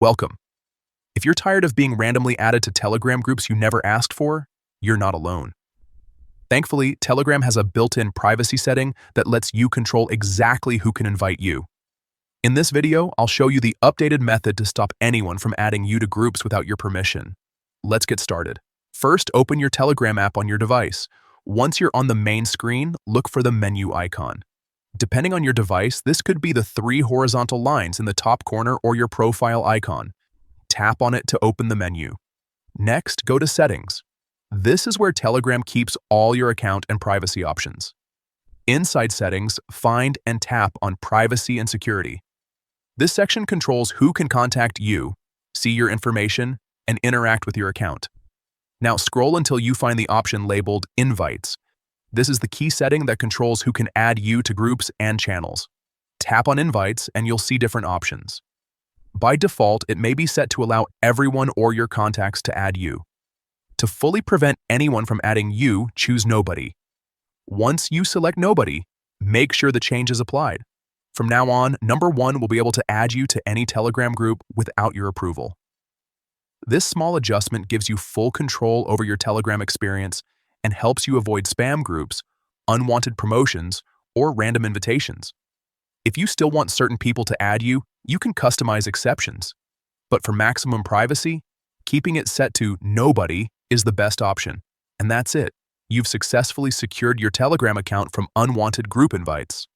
Welcome. If you're tired of being randomly added to Telegram groups you never asked for, you're not alone. Thankfully, Telegram has a built-in privacy setting that lets you control exactly who can invite you. In this video, I'll show you the updated method to stop anyone from adding you to groups without your permission. Let's get started. First, open your Telegram app on your device. Once you're on the main screen, look for the menu icon. Depending on your device, this could be the 3 horizontal lines in the top corner or your profile icon. Tap on it to open the menu. Next, go to Settings. This is where Telegram keeps all your account and privacy options. Inside Settings, find and tap on Privacy and Security. This section controls who can contact you, see your information, and interact with your account. Now scroll until you find the option labeled Invites. This is the key setting that controls who can add you to groups and channels. Tap on Invites and you'll see different options. By default, it may be set to allow everyone or your contacts to add you. To fully prevent anyone from adding you, choose Nobody. Once you select Nobody, make sure the change is applied. From now on, number 1 will be able to add you to any Telegram group without your approval. This small adjustment gives you full control over your Telegram experience and helps you avoid spam groups, unwanted promotions, or random invitations. If you still want certain people to add you, you can customize exceptions. But for maximum privacy, keeping it set to Nobody is the best option. And that's it. You've successfully secured your Telegram account from unwanted group invites.